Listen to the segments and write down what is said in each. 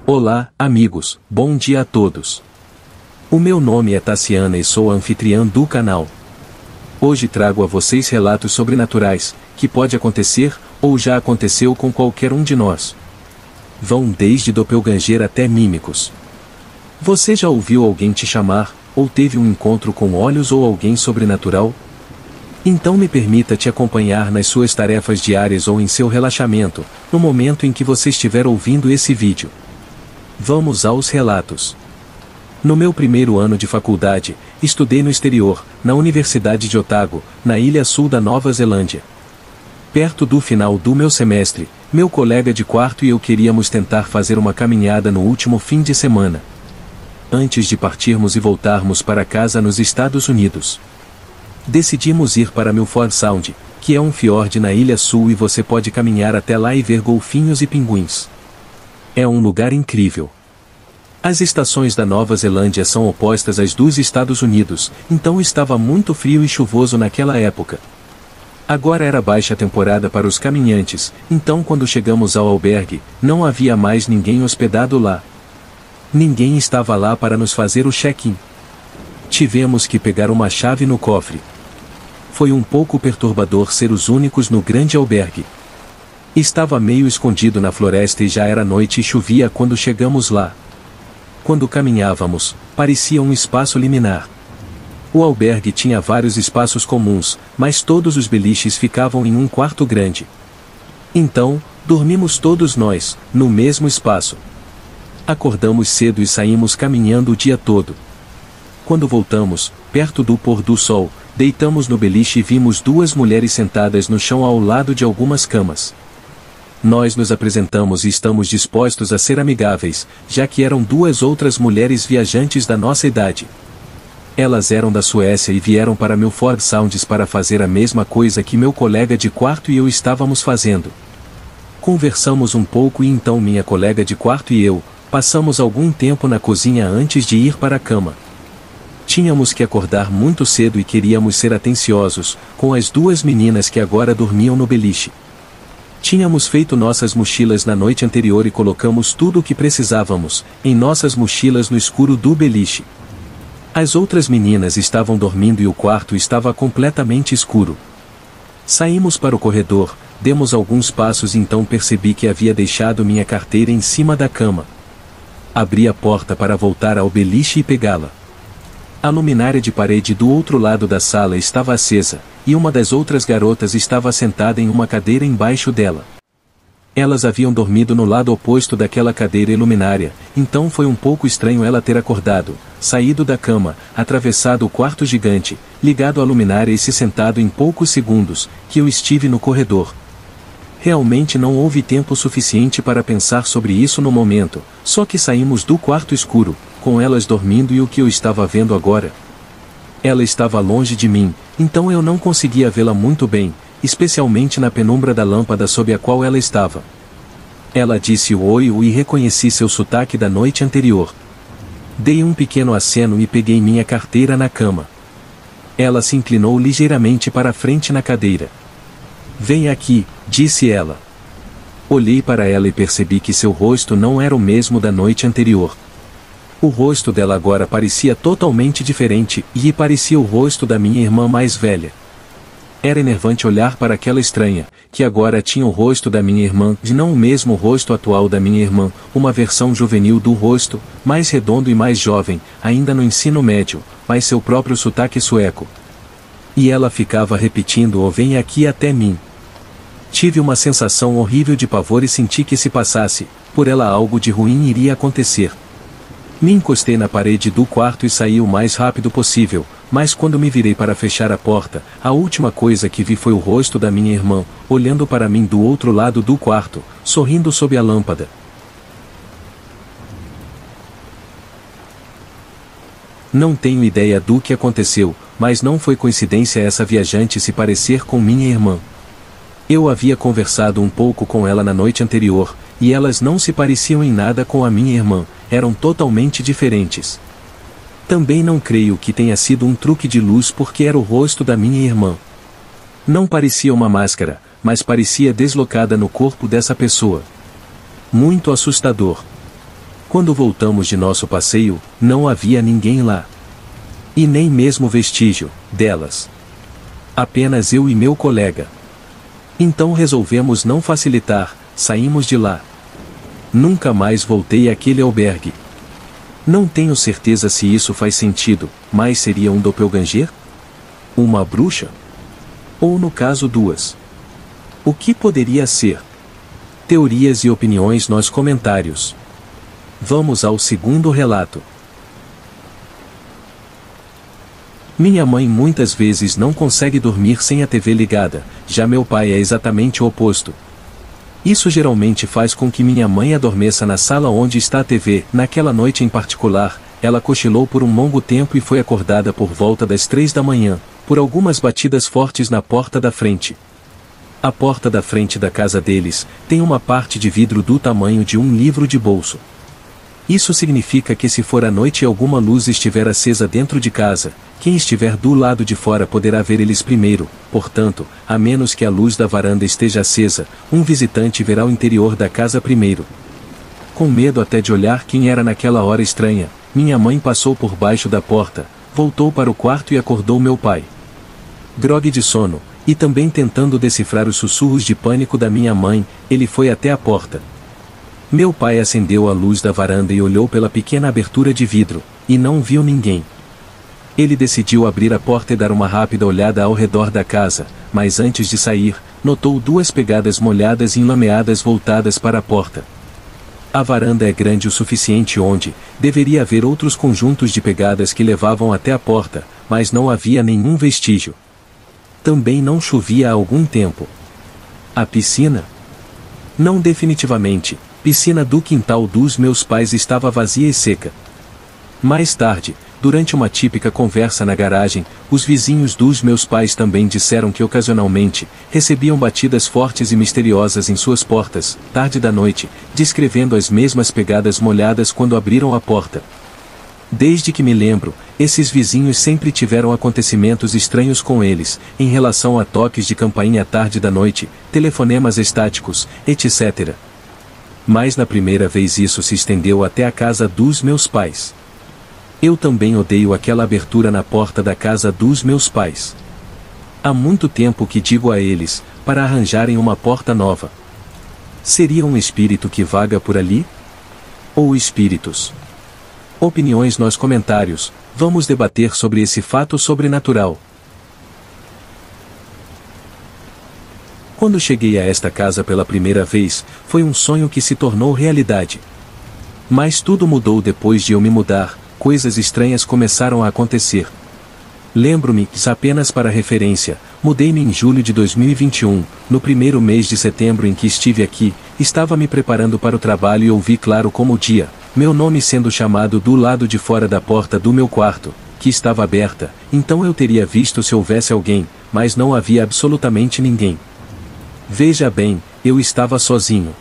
Olá, amigos, bom dia a todos. O meu nome é Tassiana e sou a anfitriã do canal. Hoje trago a vocês relatos sobrenaturais, que pode acontecer, ou já aconteceu com qualquer um de nós. Vão desde doppelganger até mímicos. Você já ouviu alguém te chamar, ou teve um encontro com olhos ou alguém sobrenatural? Então me permita te acompanhar nas suas tarefas diárias ou em seu relaxamento, no momento em que você estiver ouvindo esse vídeo. Vamos aos relatos. No meu primeiro ano de faculdade, estudei no exterior, na Universidade de Otago, na ilha sul da Nova Zelândia. Perto do final do meu semestre, meu colega de quarto e eu queríamos tentar fazer uma caminhada no último fim de semana. Antes de partirmos e voltarmos para casa nos Estados Unidos. Decidimos ir para Milford Sound, que é um fiord na ilha sul e você pode caminhar até lá e ver golfinhos e pinguins. É um lugar incrível. As estações da Nova Zelândia são opostas às dos Estados Unidos, então estava muito frio e chuvoso naquela época. Agora era baixa temporada para os caminhantes, então quando chegamos ao albergue, não havia mais ninguém hospedado lá. Ninguém estava lá para nos fazer o check-in. Tivemos que pegar uma chave no cofre. Foi um pouco perturbador ser os únicos no grande albergue. Estava meio escondido na floresta e já era noite e chovia quando chegamos lá. Quando caminhávamos, parecia um espaço liminar. O albergue tinha vários espaços comuns, mas todos os beliches ficavam em um quarto grande. Então, dormimos todos nós, no mesmo espaço. Acordamos cedo e saímos caminhando o dia todo. Quando voltamos, perto do pôr do sol, deitamos no beliche e vimos duas mulheres sentadas no chão ao lado de algumas camas. Nós nos apresentamos e estamos dispostos a ser amigáveis, já que eram duas outras mulheres viajantes da nossa idade. Elas eram da Suécia e vieram para Milford Sound para fazer a mesma coisa que meu colega de quarto e eu estávamos fazendo. Conversamos um pouco e então minha colega de quarto e eu, passamos algum tempo na cozinha antes de ir para a cama. Tínhamos que acordar muito cedo e queríamos ser atenciosos, com as duas meninas que agora dormiam no beliche. Tínhamos feito nossas mochilas na noite anterior e colocamos tudo o que precisávamos, em nossas mochilas no escuro do beliche. As outras meninas estavam dormindo e o quarto estava completamente escuro. Saímos para o corredor, demos alguns passos e então percebi que havia deixado minha carteira em cima da cama. Abri a porta para voltar ao beliche e pegá-la. A luminária de parede do outro lado da sala estava acesa, e uma das outras garotas estava sentada em uma cadeira embaixo dela. Elas haviam dormido no lado oposto daquela cadeira e luminária, então foi um pouco estranho ela ter acordado, saído da cama, atravessado o quarto gigante, ligado à luminária e se sentado em poucos segundos, que eu estive no corredor. Realmente não houve tempo suficiente para pensar sobre isso no momento, só que saímos do quarto escuro, com elas dormindo e o que eu estava vendo agora. Ela estava longe de mim, então eu não conseguia vê-la muito bem, especialmente na penumbra da lâmpada sob a qual ela estava. Ela disse oi e reconheci seu sotaque da noite anterior. Dei um pequeno aceno e peguei minha carteira na cama. Ela se inclinou ligeiramente para a frente na cadeira. Vem aqui, disse ela. Olhei para ela e percebi que seu rosto não era o mesmo da noite anterior. O rosto dela agora parecia totalmente diferente, e parecia o rosto da minha irmã mais velha. Era enervante olhar para aquela estranha, que agora tinha o rosto da minha irmã, e não o mesmo rosto atual da minha irmã, uma versão juvenil do rosto, mais redondo e mais jovem, ainda no ensino médio, mas seu próprio sotaque sueco. E ela ficava repetindo: "Oh, vem aqui até mim." Tive uma sensação horrível de pavor e senti que se passasse, por ela algo de ruim iria acontecer. Me encostei na parede do quarto e saí o mais rápido possível, mas quando me virei para fechar a porta, a última coisa que vi foi o rosto da minha irmã, olhando para mim do outro lado do quarto, sorrindo sob a lâmpada. Não tenho ideia do que aconteceu, mas não foi coincidência essa viajante se parecer com minha irmã. Eu havia conversado um pouco com ela na noite anterior, e elas não se pareciam em nada com a minha irmã, eram totalmente diferentes. Também não creio que tenha sido um truque de luz porque era o rosto da minha irmã. Não parecia uma máscara, mas parecia deslocada no corpo dessa pessoa. Muito assustador. Quando voltamos de nosso passeio, não havia ninguém lá. E nem mesmo vestígio delas. Apenas eu e meu colega. Então resolvemos não facilitar, saímos de lá. Nunca mais voltei àquele albergue. Não tenho certeza se isso faz sentido, mas seria um doppelganger? Uma bruxa? Ou no caso duas? O que poderia ser? Teorias e opiniões nos comentários. Vamos ao segundo relato. Minha mãe muitas vezes não consegue dormir sem a TV ligada, já meu pai é exatamente o oposto. Isso geralmente faz com que minha mãe adormeça na sala onde está a TV. Naquela noite em particular, ela cochilou por um longo tempo e foi acordada por volta das 3 da manhã, por algumas batidas fortes na porta da frente. A porta da frente da casa deles tem uma parte de vidro do tamanho de um livro de bolso. Isso significa que se for à noite e alguma luz estiver acesa dentro de casa, quem estiver do lado de fora poderá ver eles primeiro, portanto, a menos que a luz da varanda esteja acesa, um visitante verá o interior da casa primeiro. Com medo até de olhar quem era naquela hora estranha, minha mãe passou por baixo da porta, voltou para o quarto e acordou meu pai. Grogue de sono, e também tentando decifrar os sussurros de pânico da minha mãe, ele foi até a porta. Meu pai acendeu a luz da varanda e olhou pela pequena abertura de vidro, e não viu ninguém. Ele decidiu abrir a porta e dar uma rápida olhada ao redor da casa, mas antes de sair, notou duas pegadas molhadas e enlameadas voltadas para a porta. A varanda é grande o suficiente onde deveria haver outros conjuntos de pegadas que levavam até a porta, mas não havia nenhum vestígio. Também não chovia há algum tempo. A piscina? Não definitivamente. Piscina do quintal dos meus pais estava vazia e seca. Mais tarde, durante uma típica conversa na garagem, os vizinhos dos meus pais também disseram que ocasionalmente recebiam batidas fortes e misteriosas em suas portas, tarde da noite, descrevendo as mesmas pegadas molhadas quando abriram a porta. Desde que me lembro, esses vizinhos sempre tiveram acontecimentos estranhos com eles, em relação a toques de campainha tarde da noite, telefonemas estáticos, etc. Mas na primeira vez isso se estendeu até a casa dos meus pais. Eu também odeio aquela abertura na porta da casa dos meus pais. Há muito tempo que digo a eles, para arranjarem uma porta nova. Seria um espírito que vaga por ali? Ou espíritos? Opiniões nos comentários, vamos debater sobre esse fato sobrenatural. Quando cheguei a esta casa pela primeira vez, foi um sonho que se tornou realidade. Mas tudo mudou depois de eu me mudar, coisas estranhas começaram a acontecer. Lembro-me, apenas para referência, mudei-me em julho de 2021, no primeiro mês de setembro em que estive aqui, estava me preparando para o trabalho e ouvi claro como o dia, meu nome sendo chamado do lado de fora da porta do meu quarto, que estava aberta, então eu teria visto se houvesse alguém, mas não havia absolutamente ninguém. Veja bem, eu estava sozinho.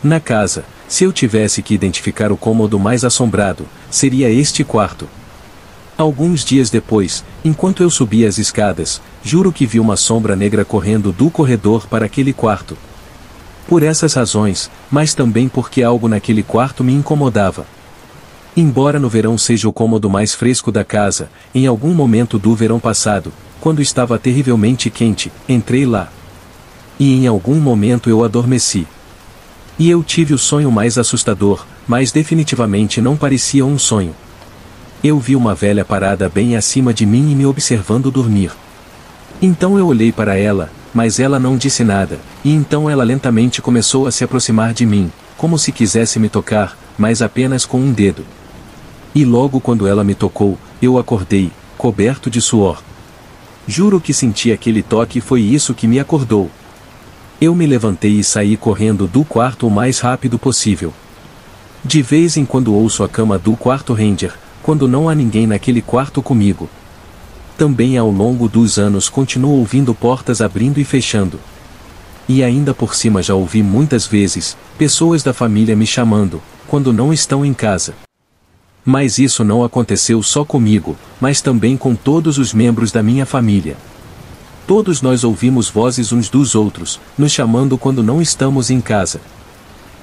Na casa, se eu tivesse que identificar o cômodo mais assombrado, seria este quarto. Alguns dias depois, enquanto eu subia as escadas, juro que vi uma sombra negra correndo do corredor para aquele quarto. Por essas razões, mas também porque algo naquele quarto me incomodava. Embora no verão seja o cômodo mais fresco da casa, em algum momento do verão passado, quando estava terrivelmente quente, entrei lá. E em algum momento eu adormeci. E eu tive o sonho mais assustador, mas definitivamente não parecia um sonho. Eu vi uma velha parada bem acima de mim e me observando dormir. Então eu olhei para ela, mas ela não disse nada, e então ela lentamente começou a se aproximar de mim, como se quisesse me tocar, mas apenas com um dedo. E logo quando ela me tocou, eu acordei, coberto de suor. Juro que senti aquele toque e foi isso que me acordou. Eu me levantei e saí correndo do quarto o mais rápido possível. De vez em quando ouço a cama do quarto Ranger, quando não há ninguém naquele quarto comigo. Também ao longo dos anos continuo ouvindo portas abrindo e fechando. E ainda por cima já ouvi muitas vezes, pessoas da família me chamando, quando não estão em casa. Mas isso não aconteceu só comigo, mas também com todos os membros da minha família. Todos nós ouvimos vozes uns dos outros, nos chamando quando não estamos em casa.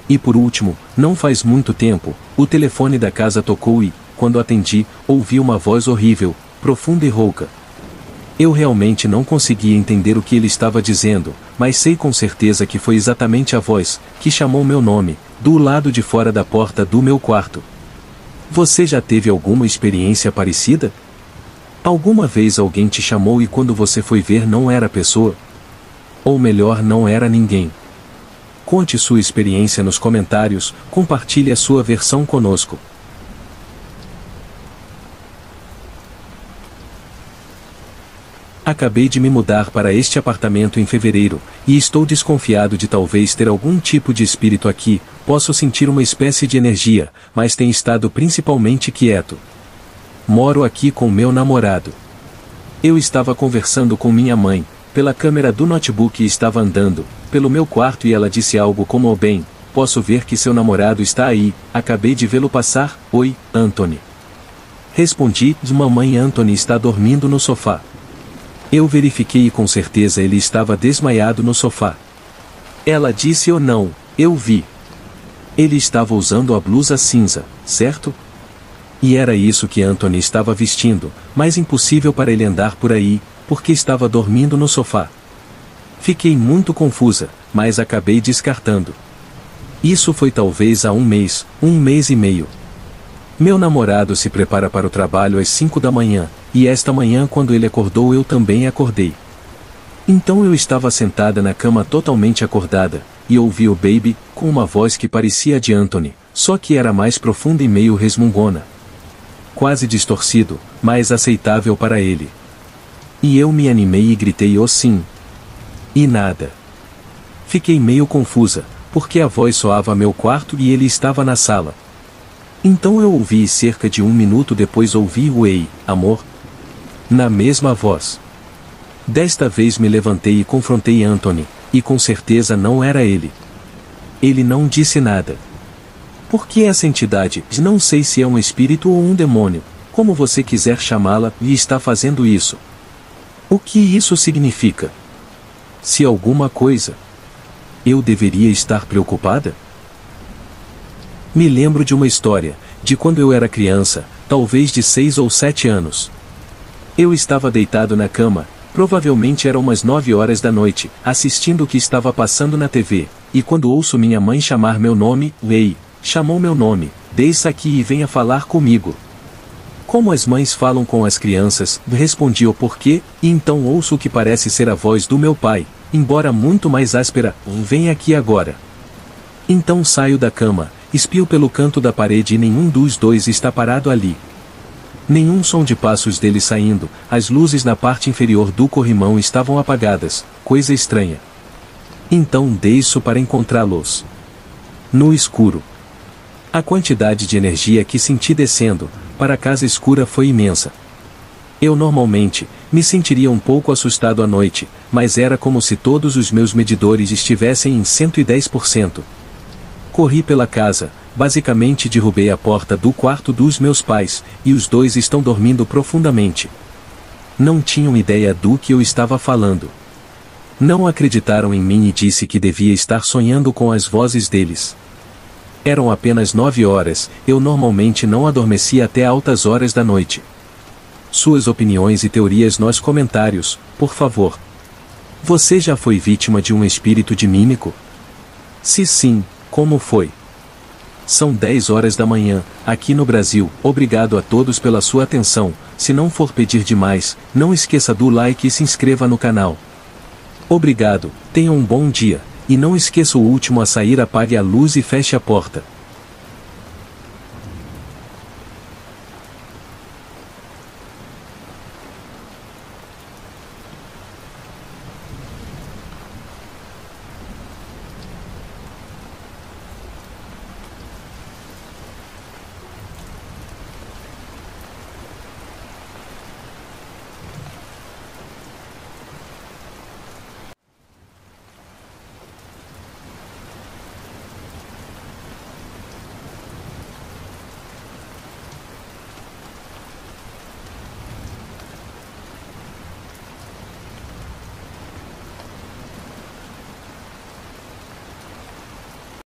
E por último, não faz muito tempo, o telefone da casa tocou e, quando atendi, ouvi uma voz horrível, profunda e rouca. Eu realmente não conseguia entender o que ele estava dizendo, mas sei com certeza que foi exatamente a voz que chamou meu nome, do lado de fora da porta do meu quarto. Você já teve alguma experiência parecida? Alguma vez alguém te chamou e quando você foi ver não era a pessoa? Ou melhor, não era ninguém? Conte sua experiência nos comentários, compartilhe a sua versão conosco. Acabei de me mudar para este apartamento em fevereiro, e estou desconfiado de talvez ter algum tipo de espírito aqui. Posso sentir uma espécie de energia, mas tem estado principalmente quieto. Moro aqui com meu namorado. Eu estava conversando com minha mãe, pela câmera do notebook e estava andando pelo meu quarto e ela disse algo como: "Oh, bem, posso ver que seu namorado está aí, acabei de vê-lo passar." "Oi, Anthony." Respondi: "Mamãe, Anthony está dormindo no sofá." Eu verifiquei e com certeza ele estava desmaiado no sofá. Ela disse: "Oh não, eu vi. Ele estava usando a blusa cinza, certo?" E era isso que Anthony estava vestindo, mas impossível para ele andar por aí, porque estava dormindo no sofá. Fiquei muito confusa, mas acabei descartando. Isso foi talvez há um mês e meio. Meu namorado se prepara para o trabalho às 5 da manhã, e esta manhã quando ele acordou eu também acordei. Então eu estava sentada na cama totalmente acordada, e ouvi o baby, com uma voz que parecia a de Anthony, só que era mais profunda e meio resmungona. Quase distorcido, mas aceitável para ele. E eu me animei e gritei: "Oh sim!" E nada. Fiquei meio confusa, porque a voz soava a meu quarto e ele estava na sala. Então eu ouvi e cerca de 1 minuto depois ouvi o "Ei, amor?" na mesma voz. Desta vez me levantei e confrontei Anthony, e com certeza não era ele. Ele não disse nada. Por que essa entidade, não sei se é um espírito ou um demônio, como você quiser chamá-la, e está fazendo isso? O que isso significa? Se alguma coisa, eu deveria estar preocupada? Me lembro de uma história, de quando eu era criança, talvez de 6 ou 7 anos. Eu estava deitado na cama, provavelmente eram umas 9 horas da noite, assistindo o que estava passando na TV, e quando ouço minha mãe chamar meu nome, "Ei", chamou meu nome, "Desça aqui e venha falar comigo." Como as mães falam com as crianças, respondi o porquê, e então ouço o que parece ser a voz do meu pai, embora muito mais áspera: "Vem aqui agora." Então saio da cama, espio pelo canto da parede e nenhum dos dois está parado ali. Nenhum som de passos dele saindo, as luzes na parte inferior do corrimão estavam apagadas, coisa estranha. Então desço para encontrá-los. No escuro. A quantidade de energia que senti descendo para a casa escura foi imensa. Eu normalmente me sentiria um pouco assustado à noite, mas era como se todos os meus medidores estivessem em 110%. Corri pela casa, basicamente derrubei a porta do quarto dos meus pais, e os dois estão dormindo profundamente. Não tinham ideia do que eu estava falando. Não acreditaram em mim e disse que devia estar sonhando com as vozes deles. Eram apenas 9 horas, eu normalmente não adormecia até altas horas da noite. Suas opiniões e teorias nos comentários, por favor. Você já foi vítima de um espírito de mímico? Se sim, como foi? São 10 horas da manhã, aqui no Brasil. Obrigado a todos pela sua atenção. Se não for pedir demais, não esqueça do like e se inscreva no canal. Obrigado, tenha um bom dia, e não esqueça o último a sair: apague a luz e feche a porta.